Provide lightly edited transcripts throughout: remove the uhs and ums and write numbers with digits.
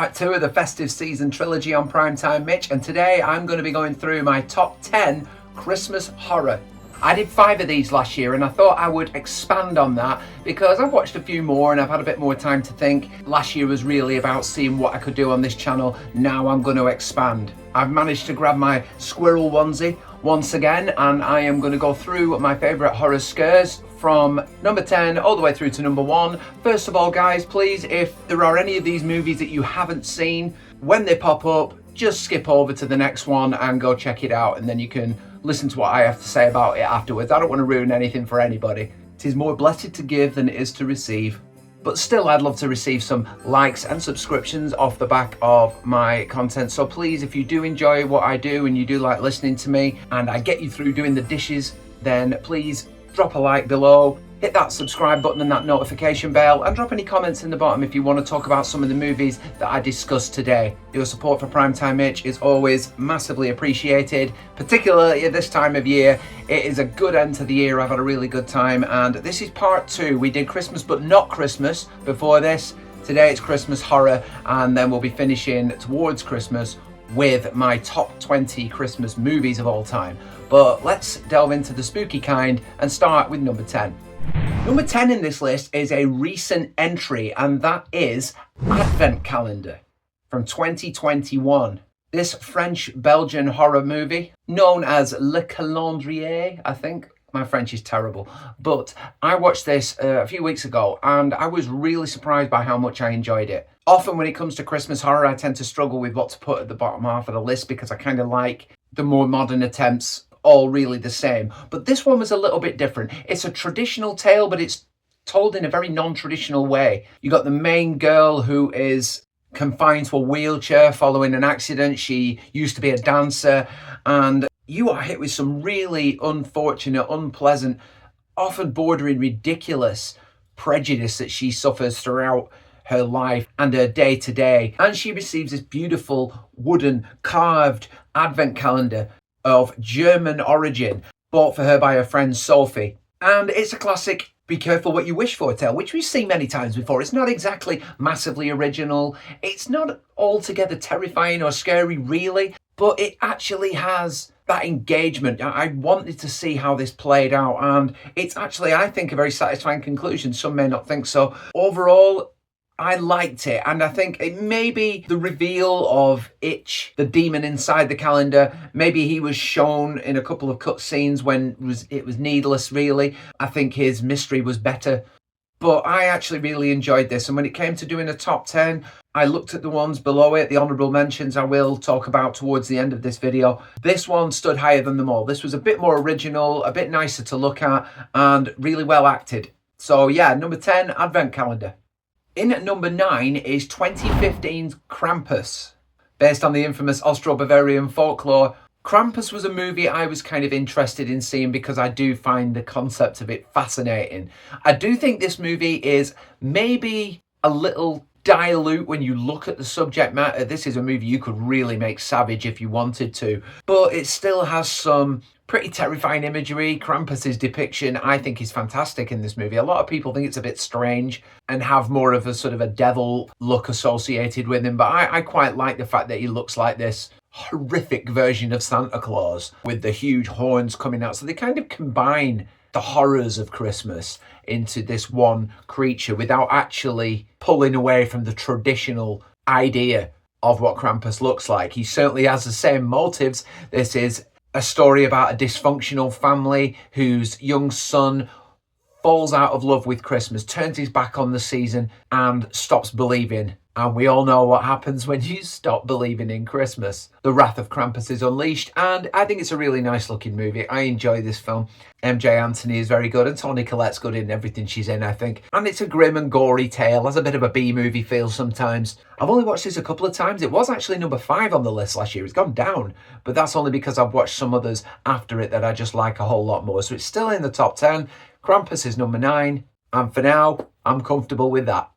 part 2 of the festive season trilogy on Primetime Mitch, and today I'm going to be going through my top 10 Christmas horror. I did 5 of these last year and I thought I would expand on that because I've watched a few more and I've had a bit more time to think. Last year was really about seeing what I could do on this channel. Now I'm going to expand. I've managed to grab my squirrel onesie once again and I am going to go through my favourite horror scares from number 10 all the way through to number 1. First of all, guys, please, if there are any of these movies that you haven't seen, when they pop up, just skip over to the next one and go check it out, and then you can listen to what I have to say about it afterwards. I don't want to ruin anything for anybody. It is more blessed to give than it is to receive. But still, I'd love to receive some likes and subscriptions off the back of my content. So please, if you do enjoy what I do and you do like listening to me and I get you through doing the dishes, then please drop a like below, hit that subscribe button and that notification bell, and drop any comments in the bottom if you want to talk about some of the movies that I discussed today. Your support for Primetime Mitch is always massively appreciated, particularly at this time of year. It is a good end to the year. I've had a really good time, and this is part 2. We did Christmas but not Christmas before this. Today it's Christmas horror, and then we'll be finishing towards Christmas with my top 20 Christmas movies of all time. But let's delve into the spooky kind and start with number 10. Number 10 in this list is a recent entry, and that is Advent Calendar from 2021. This French-Belgian horror movie, known as 𝐒𝐿𝐶, I think. My French is terrible, but I watched this a few weeks ago and I was really surprised by how much I enjoyed it. Often when it comes to Christmas horror, I tend to struggle with what to put at the bottom half of the list because I kind of like the more modern attempts, all really the same. But this one was a little bit different. It's a traditional tale, but it's told in a very non-traditional way. You got the main girl who is confined to a wheelchair following an accident. She used to be a dancer, and you are hit with some really unfortunate, unpleasant, often bordering ridiculous prejudice that she suffers throughout her life and her day-to-day. And she receives this beautiful wooden carved advent calendar of German origin, bought for her by her friend Sophie. And it's a classic be careful what you wish for tale, which we've seen many times before. It's not exactly massively original. It's not altogether terrifying or scary, really, but it actually has that engagement. I wanted to see how this played out, and it's actually, I think, a very satisfying conclusion. Some may not think so. Overall, I liked it, and I think it maybe the reveal of 𝐒𝐿, the demon inside the calendar, maybe he was shown in a couple of cut scenes when it was needless, really. I think his mystery was better. But I actually really enjoyed this, and when it came to doing a top 10, I looked at the ones below it, the honourable mentions I will talk about towards the end of this video. This one stood higher than them all. This was a bit more original, a bit nicer to look at, and really well acted. So yeah, number 10, Advent Calendar. In at number 9 is 2015's Krampus. Based on the infamous Austro-Bavarian folklore, Krampus was a movie I was kind of interested in seeing because I do find the concept of it fascinating. I do think this movie is maybe a little dilute when you look at the subject matter. This is a movie you could really make savage if you wanted to, but it still has some pretty terrifying imagery. Krampus's depiction, I think, is fantastic in this movie. A lot of people think it's a bit strange and have more of a sort of a devil look associated with him, but I quite like the fact that he looks like this horrific version of Santa Claus with the huge horns coming out. So they kind of combine the horrors of Christmas into this one creature without actually pulling away from the traditional idea of what Krampus looks like. He certainly has the same motives. This is a story about a dysfunctional family whose young son falls out of love with Christmas, turns his back on the season and stops believing. And we all know what happens when you stop believing in Christmas. The wrath of Krampus is unleashed, and I think it's a really nice looking movie. I enjoy this film. MJ Anthony is very good, and Toni Collette's good in everything she's in, I think. And it's a grim and gory tale, has a bit of a B-movie feel sometimes. I've only watched this a couple of times. It was actually number 5 on the list last year. It's gone down, but that's only because I've watched some others after it that I just like a whole lot more. So it's still in the top 10. Krampus is number 9, and for now, I'm comfortable with that.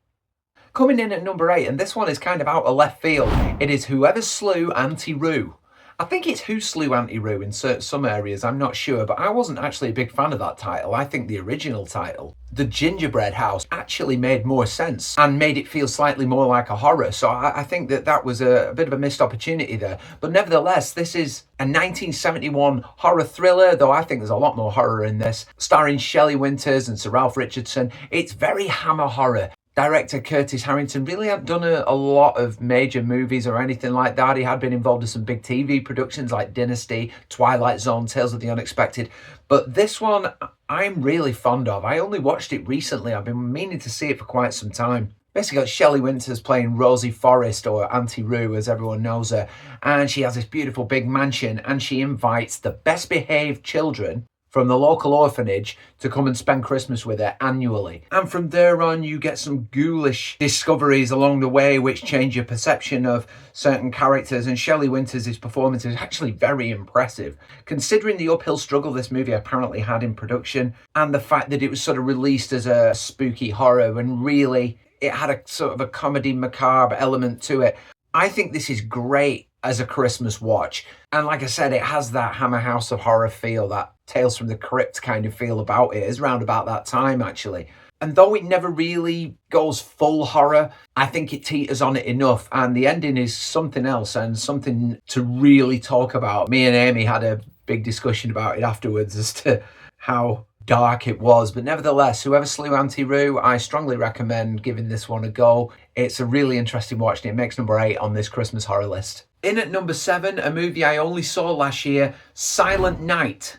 Coming in at number 8, and this one is kind of out of left field, it is Whoever Slew Auntie Roo. I think it's 𝐒𝐈𝐊𝐄𝐑𝐈𝐿 in some areas, I'm not sure, but I wasn't actually a big fan of that title. I think the original title, The Gingerbread House, actually made more sense and made it feel slightly more like a horror. So I think that was a bit of a missed opportunity there. But nevertheless, this is a 1971 horror thriller, though I think there's a lot more horror in this, starring Shelley Winters and Sir Ralph Richardson. It's very Hammer horror. Director Curtis Harrington really hadn't done a lot of major movies or anything like that. He had been involved in some big TV productions like Dynasty, Twilight Zone, Tales of the Unexpected. But this one, I'm really fond of. I only watched it recently. I've been meaning to see it for quite some time. Basically got Shelley Winters playing Rosie Forrest, or Auntie Roo as everyone knows her. And she has this beautiful big mansion, and she invites the best behaved children from the local orphanage to come and spend Christmas with her annually. And from there on, you get some ghoulish discoveries along the way which change your perception of certain characters, and Shelley Winters' performance is actually very impressive, considering the uphill struggle this movie apparently had in production, and the fact that it was sort of released as a spooky horror when really it had a sort of a comedy macabre element to it. I think this is great as a Christmas watch. And like I said, it has that Hammer House of Horror feel, that Tales from the Crypt kind of feel about it. It's around about that time, actually. And though it never really goes full horror, I think it teeters on it enough. And the ending is something else and something to really talk about. Me and Amy had a big discussion about it afterwards as to how dark it was. But nevertheless, whoever slew Auntie Roo, I strongly recommend giving this one a go. It's a really interesting watch, and it makes number 8 on this Christmas horror list. In at number 7, a movie I only saw last year, Silent Night.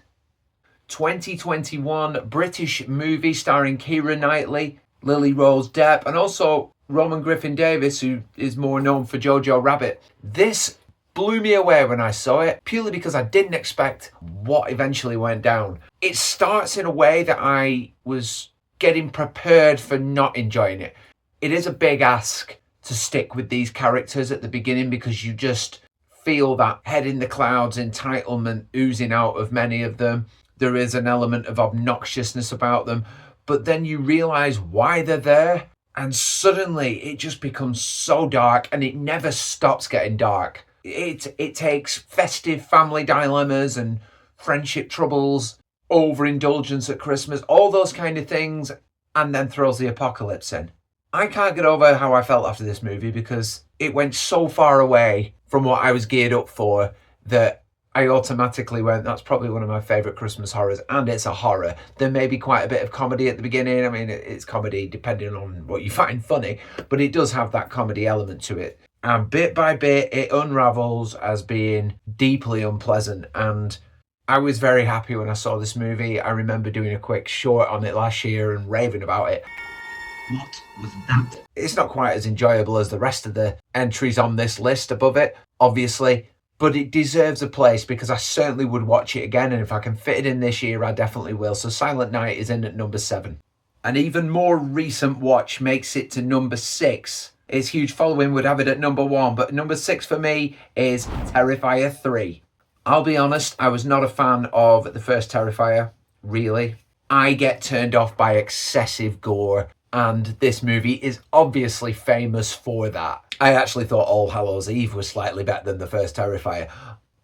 2021 British movie starring Keira Knightley, Lily Rose Depp, and also Roman Griffin Davis, who is more known for Jojo Rabbit. This blew me away when I saw it, purely because I didn't expect what eventually went down. It starts in a way that I was getting prepared for not enjoying it. It is a big ask to stick with these characters at the beginning, because you just feel that head in the clouds entitlement oozing out of many of them. There is an element of obnoxiousness about them, but then you realize why they're there, and suddenly it just becomes so dark, and it never stops getting dark. It takes festive family dilemmas and friendship troubles, overindulgence at Christmas, all those kind of things, and then throws the apocalypse in. I can't get over how I felt after this movie, because it went so far away from what I was geared up for that I automatically went, that's probably one of my favourite Christmas horrors, and it's a horror. There may be quite a bit of comedy at the beginning. I mean, it's comedy depending on what you find funny, but it does have that comedy element to it. And bit by bit, it unravels as being deeply unpleasant. And I was very happy when I saw this movie. I remember doing a quick short on it last year and raving about it. What was that? It's not quite as enjoyable as the rest of the entries on this list above it, obviously, but it deserves a place because I certainly would watch it again, and if I can fit it in this year, I definitely will. So Silent Night is in at number 7. An even more recent watch makes it to number 6. Its huge following would have it at number 1, but number 6 for me is Terrifier 3. I'll be honest, I was not a fan of the first Terrifier, really. I get turned off by excessive gore, and this movie is obviously famous for that. I actually thought All Hallows Eve was slightly better than the first Terrifier.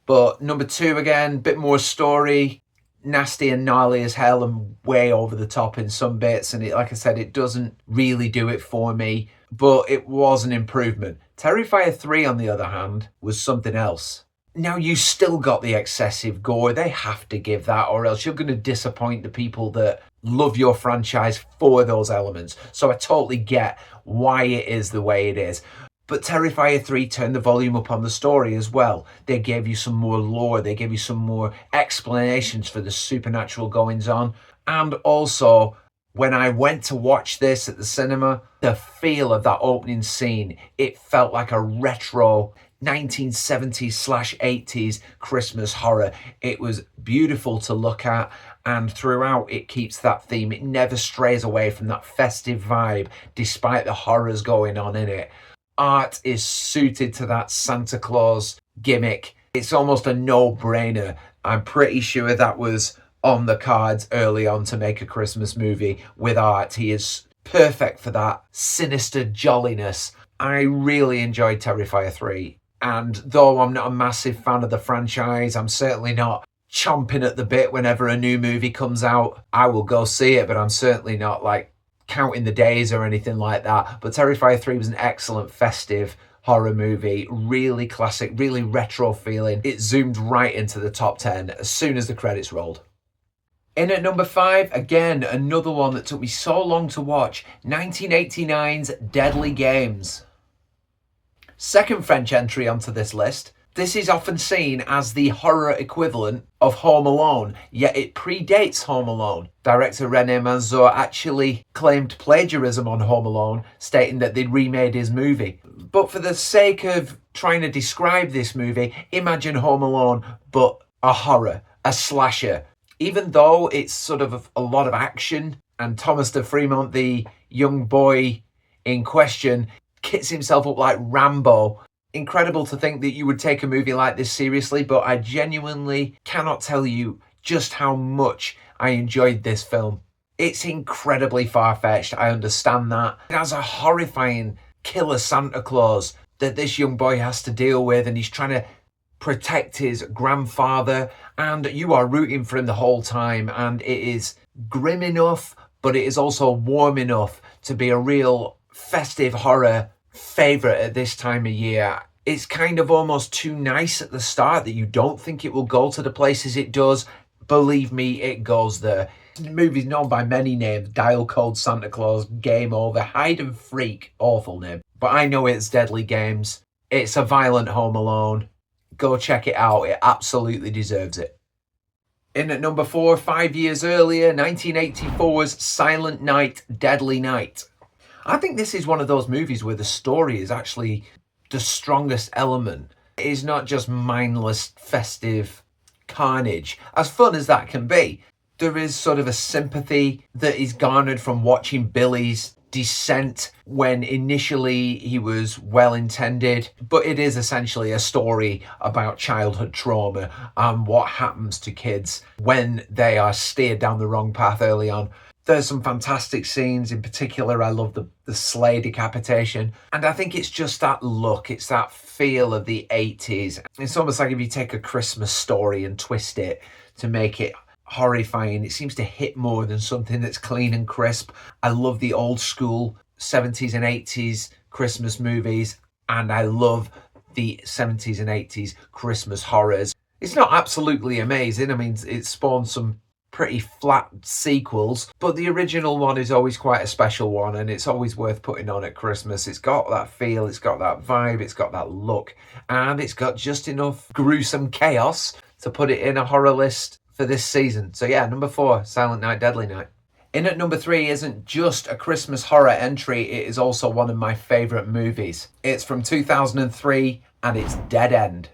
But number 2 again, bit more story, nasty and gnarly as hell and way over the top in some bits. And like I said, it doesn't really do it for me, but it was an improvement. Terrifier 3, on the other hand, was something else. Now, you still got the excessive gore. They have to give that, or else you're going to disappoint the people that love your franchise for those elements. So I totally get why it is the way it is. But Terrifier 3 turned the volume up on the story as well. They gave you some more lore. They gave you some more explanations for the supernatural goings on. And also, when I went to watch this at the cinema, the feel of that opening scene, it felt like a retro 1970s/80s Christmas horror. It was beautiful to look at, and throughout it keeps that theme. It never strays away from that festive vibe despite the horrors going on in it. Art is suited to that Santa Claus gimmick. It's almost a no-brainer. I'm pretty sure that was on the cards early on to make a Christmas movie with art. He is perfect for that sinister jolliness. I really enjoyed Terrifier 3. And though I'm not a massive fan of the franchise, I'm certainly not chomping at the bit whenever a new movie comes out. I will go see it, but I'm certainly not like counting the days or anything like that. But Terrifier 3 was an excellent festive horror movie, really classic, really retro feeling. It zoomed right into the top 10 as soon as the credits rolled. In at number 5, again, another one that took me so long to watch, 1989's Deadly Games. Second French entry onto this list. This is often seen as the horror equivalent of Home Alone, yet it predates Home Alone. Director René Manzot actually claimed plagiarism on Home Alone, stating that they'd remade his movie. But for the sake of trying to describe this movie, imagine Home Alone, but a horror, a slasher. Even though it's sort of a lot of action, and Thomas de Fremont, the young boy in question, kits himself up like Rambo. Incredible to think that you would take a movie like this seriously, but I genuinely cannot tell you just how much I enjoyed this film. It's incredibly far-fetched, I understand that. It has a horrifying killer Santa Claus that this young boy has to deal with, and he's trying to protect his grandfather, and you are rooting for him the whole time, and it is grim enough, but it is also warm enough to be a real festive horror favourite at this time of year. It's kind of almost too nice at the start that you don't think it will go to the places it does. Believe me, it goes there. The movie's known by many names: Dial Code Santa Claus, Game Over, Hide and Freak, awful name. But I know it's Deadly Games. It's a violent Home Alone. Go check it out, it absolutely deserves it. In at number 4, 5 years earlier, 1984's Silent Night, Deadly Night. I think this is one of those movies where the story is actually the strongest element. It is not just mindless, festive carnage, as fun as that can be. There is sort of a sympathy that is garnered from watching Billy's descent when initially he was well intended, but it is essentially a story about childhood trauma and what happens to kids when they are steered down the wrong path early on. There's some fantastic scenes. In particular, I love the sleigh decapitation. And I think it's just that look, it's that feel of the 80s. It's almost like if you take a Christmas story and twist it to make it horrifying. It seems to hit more than something that's clean and crisp. I love the old school 70s and 80s Christmas movies, and I love the 70s and 80s Christmas horrors. It's not absolutely amazing. I mean, it spawned some pretty flat sequels, but the original one is always quite a special one, and it's always worth putting on at Christmas. It's got that feel, it's got that vibe, it's got that look, and it's got just enough gruesome chaos to put it in a horror list for this season. So yeah, number 4, Silent Night, Deadly Night. In at number 3 isn't just a Christmas horror entry, it is also one of my favourite movies. It's from 2003 and it's Dead End.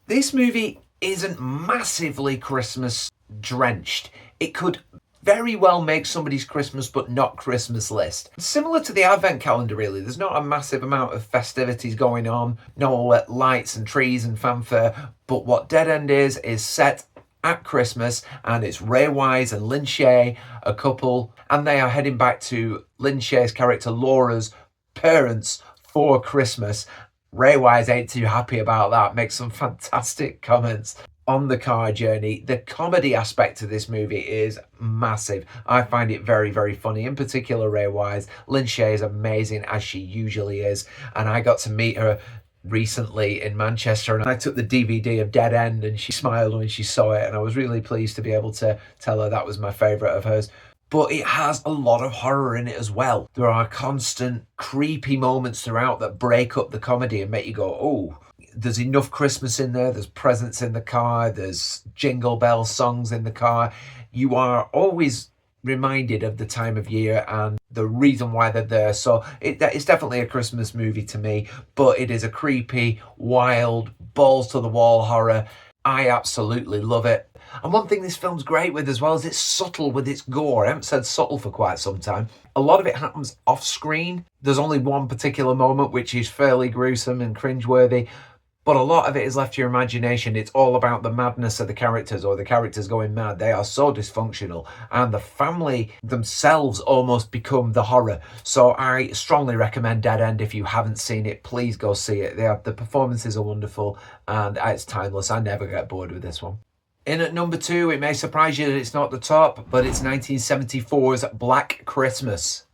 This movie isn't massively Christmas drenched. It could very well make somebody's Christmas but not Christmas list. Similar to the Advent calendar, really. There's not a massive amount of festivities going on, no lights and trees and fanfare, but what Dead End is set at Christmas, and it's Ray Wise and Lin Shaye, a couple, and they are heading back to Lin Shaye's character Laura's parents for Christmas. Ray Wise ain't too happy about that, makes some fantastic comments on the car journey. The comedy aspect of this movie is massive. I find it very, very funny. In particular, Ray Wise. Lin Shaye is amazing, as she usually is, and I got to meet her recently in Manchester, and I took the DVD of Dead End, and she smiled when she saw it, and I was really pleased to be able to tell her that was my favourite of hers. But it has a lot of horror in it as well. There are constant creepy moments throughout that break up the comedy and make you go, oh, there's enough Christmas in there, there's presents in the car, there's jingle bell songs in the car. You are always reminded of the time of year and the reason why they're there. So it's definitely a Christmas movie to me, but it is a creepy, wild, balls to the wall horror. I absolutely love it. And one thing this film's great with as well is it's subtle with its gore. I haven't said subtle for quite some time. A lot of it happens off screen. There's only one particular moment which is fairly gruesome and cringeworthy, but a lot of it is left to your imagination. It's all about the madness of the characters, or the characters going mad. They are so dysfunctional, and the family themselves almost become the horror. So I strongly recommend Dead End. If you haven't seen it, please go see it. The performances are wonderful, and it's timeless. I never get bored with this one. In at number 2, it may surprise you that it's not the top, but it's 1974's Black Christmas.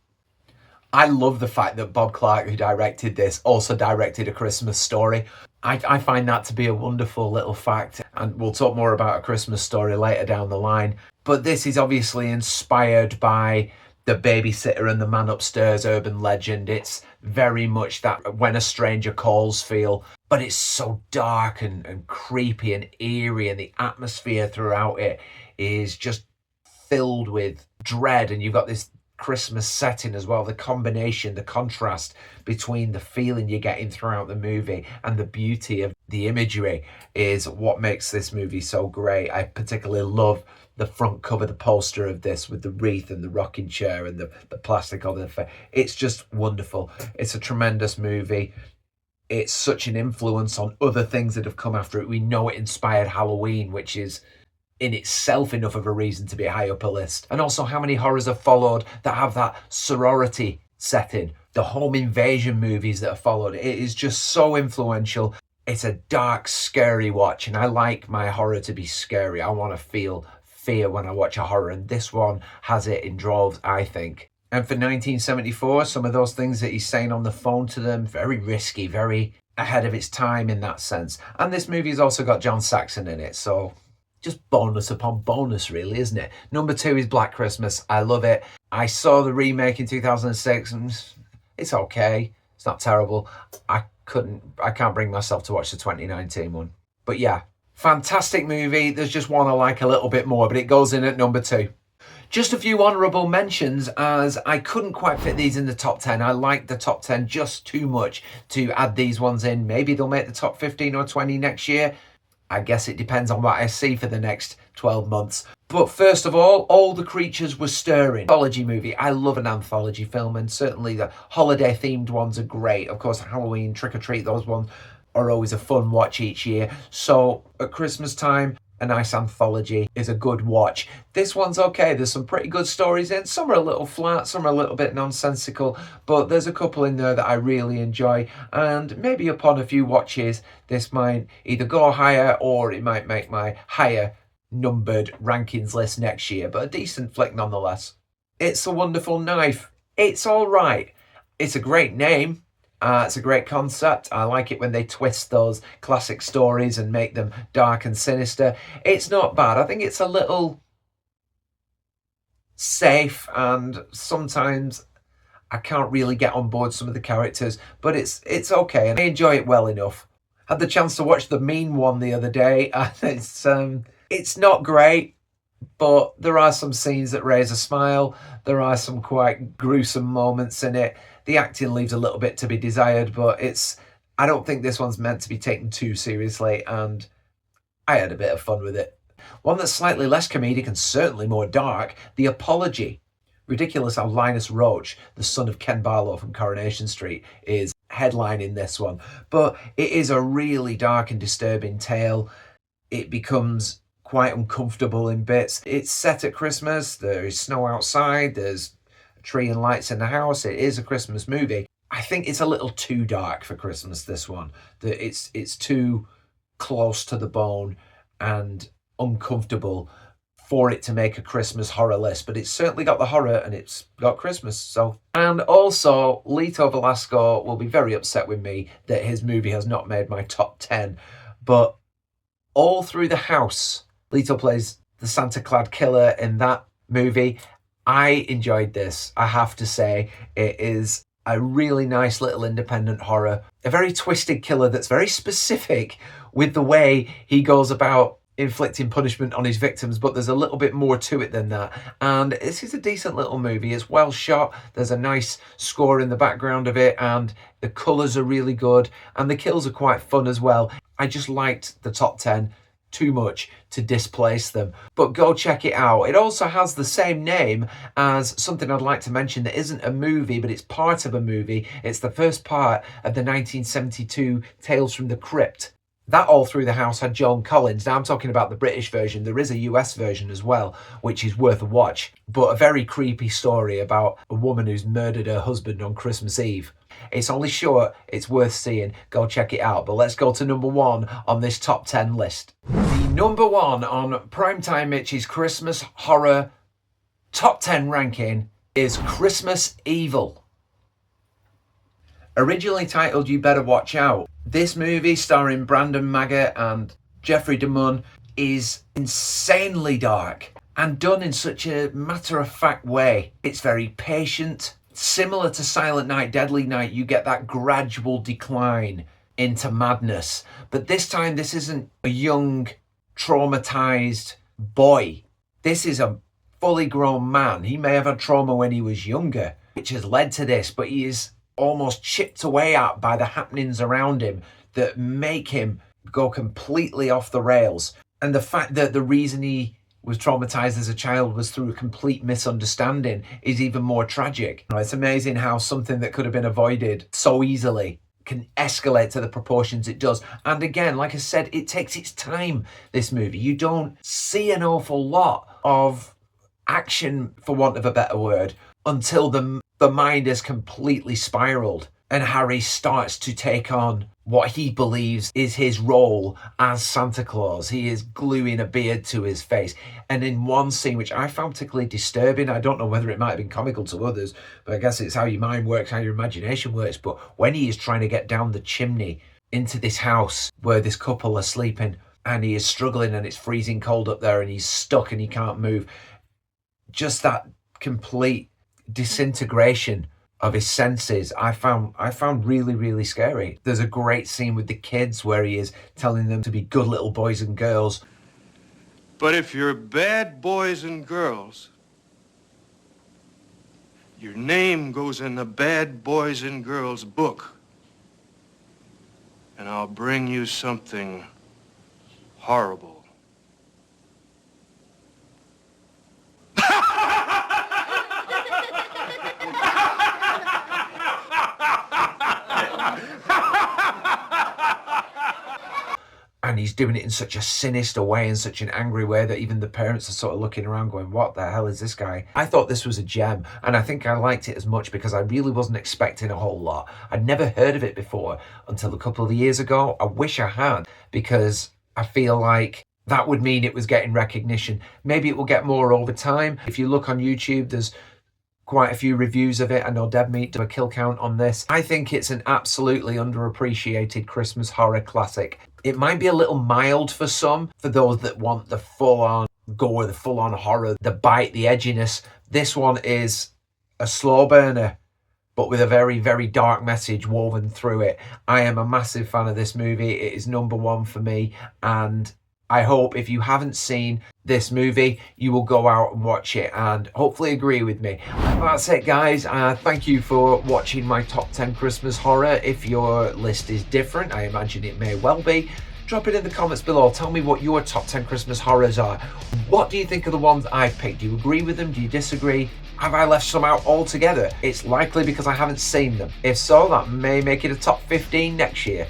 I love the fact that Bob Clark, who directed this, also directed A Christmas Story. I find that to be a wonderful little fact, and we'll talk more about A Christmas Story later down the line. But this is obviously inspired by The Babysitter and the Man Upstairs urban legend. It's very much that when a stranger calls feel, but it's so dark and creepy and eerie, and the atmosphere throughout it is just filled with dread, and you've got this Christmas setting as well. The combination, the contrast between the feeling you're getting throughout the movie and the beauty of the imagery is what makes this movie so great. I particularly love the front cover, the poster of this with the wreath and the rocking chair and the plastic over the face. It's just wonderful. It's a tremendous movie. It's such an influence on other things that have come after it. We know it inspired Halloween, which is in itself enough of a reason to be high up a list. And also how many horrors have followed that have that sorority setting. The home invasion movies that have followed. It is just so influential. It's a dark, scary watch, and I like my horror to be scary. I want to feel fear when I watch a horror, and this one has it in droves, I think. And for 1974, some of those things that he's saying on the phone to them, very risky, very ahead of its time in that sense. And this movie has also got John Saxon in it, so just bonus upon bonus, really, isn't it? Number 2 is Black Christmas. I love it. I saw the remake in 2006, and it's okay. It's not terrible. I can't bring myself to watch the 2019 one. But yeah, fantastic movie. There's just one I like a little bit more, but it goes in at number 2. Just a few honourable mentions, as I couldn't quite fit these in the top 10. I like the top 10 just too much to add these ones in. Maybe they'll make the top 15 or 20 next year. I guess it depends on what I see for the next 12 months. But first of all the creatures were stirring. Anthology movie. I love an anthology film, and certainly the holiday themed ones are great. Of course, Halloween, Trick or Treat, those ones are always a fun watch each year. So at Christmas time, a nice anthology is a good watch. This one's okay. There's some pretty good stories in. Some are a little flat, some are a little bit nonsensical, but there's a couple in there that I really enjoy. And maybe upon a few watches, this might either go higher or it might make my higher numbered rankings list next year, but a decent flick nonetheless. It's a Wonderful Knife. It's all right. It's a great name. It's a great concept. I like it when they twist those classic stories and make them dark and sinister. It's not bad. I think it's a little safe, and sometimes I can't really get on board some of the characters, but it's okay, and I enjoy it well enough. Had the chance to watch the Mean one the other day, and it's not great, but there are some scenes that raise a smile. There are some quite gruesome moments in it. The acting leaves a little bit to be desired, but I don't think this one's meant to be taken too seriously, and I had a bit of fun with it. One that's slightly less comedic and certainly more dark, The Apology. Ridiculous how Linus Roach, the son of Ken Barlow from Coronation Street, is headlining this one. But it is a really dark and disturbing tale. It becomes quite uncomfortable in bits. It's set at Christmas. There is snow outside. There's a tree and lights in the house. It is a Christmas movie. I think it's a little too dark for Christmas, this one. That it's too close to the bone and uncomfortable for it to make a Christmas horror list, but it's certainly got the horror and it's got Christmas. So, and also 𝐒𝐿𝐼 Velasco will be very upset with me that his movie has not made my top 10, but All Through the House, 𝐒𝐿𝐼 plays the Santa-clad killer in that movie. I enjoyed this, I have to say. It is a really nice little independent horror, a very twisted killer that's very specific with the way he goes about inflicting punishment on his victims, but there's a little bit more to it than that. And this is a decent little movie. It's well shot. There's a nice score in the background of it, and the colours are really good, and the kills are quite fun as well. I just liked the top 10 too much to displace them, but go check it out. It also has the same name as something I'd like to mention that isn't a movie, but it's part of a movie. It's the first part of the 1972 Tales from the Crypt That All Through the House had Joan Collins. Now I'm talking about the British version. There is a US version as well, which is worth a watch, but a very creepy story about a woman who's murdered her husband on Christmas Eve. It's only short, it's worth seeing. Go check it out. But let's go to number 1 on this top 10 list. The number 1 on Primetime Mitch's Christmas horror top 10 ranking is Christmas Evil. Originally titled You Better Watch Out, this movie starring Brandon Maggart and Jeffrey DeMunn is insanely dark and done in such a matter-of-fact way. It's very patient. Similar to Silent Night, Deadly Night, you get that gradual decline into madness. But this time, this isn't a young, traumatized boy. This is a fully grown man. He may have had trauma when he was younger, which has led to this, but he is almost chipped away at by the happenings around him that make him go completely off the rails. And the fact that the reason he was traumatized as a child was through a complete misunderstanding is even more tragic. It's amazing how something that could have been avoided so easily can escalate to the proportions it does. And again, like I said, it takes its time, this movie. You don't see an awful lot of action, for want of a better word, until the mind has completely spiraled and Harry starts to take on what he believes is his role as Santa Claus. He is gluing a beard to his face. And in one scene, which I found particularly disturbing, I don't know whether it might have been comical to others, but I guess it's how your mind works, how your imagination works. But when he is trying to get down the chimney into this house where this couple are sleeping, and he is struggling and it's freezing cold up there and he's stuck and he can't move, just that complete disintegration of his senses, I found really, really scary. There's a great scene with the kids where he is telling them to be good little boys and girls. But if you're bad boys and girls, your name goes in the bad boys and girls book. And I'll bring you something horrible. And he's doing it in such a sinister way, in such an angry way, that even the parents are sort of looking around going, what the hell is this guy? I thought this was a gem, and I think I liked it as much because I really wasn't expecting a whole lot. I'd never heard of it before until a couple of years ago. I wish I had, because I feel like that would mean it was getting recognition. Maybe it will get more over time. If you look on YouTube, there's quite a few reviews of it. I know Deadmeat do a kill count on this. I think it's an absolutely underappreciated Christmas horror classic. It might be a little mild for some, for those that want the full-on gore, the full-on horror, the bite, the edginess. This one is a slow burner, but with a very, very dark message woven through it. I am a massive fan of this movie. It is number 1 for me, and I hope if you haven't seen this movie, you will go out and watch it and hopefully agree with me. That's it, guys. Thank you for watching my top 10 Christmas horror. If your list is different, I imagine it may well be, drop it in the comments below. Tell me what your top 10 Christmas horrors are. What do you think of the ones I've picked? Do you agree with them? Do you disagree? Have I left some out altogether? It's likely because I haven't seen them. If so, that may make it a top 15 next year.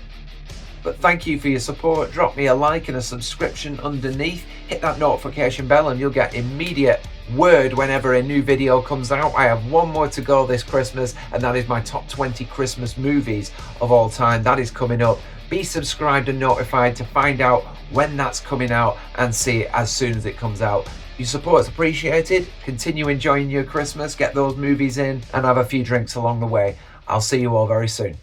But thank you for your support. Drop me a like and a subscription underneath. Hit that notification bell and you'll get immediate word whenever a new video comes out. I have one more to go this Christmas, and that is my top 20 Christmas movies of all time. That is coming up. Be subscribed and notified to find out when that's coming out and see it as soon as it comes out. Your support is appreciated. Continue enjoying your Christmas, get those movies in, and have a few drinks along the way. I'll see you all very soon.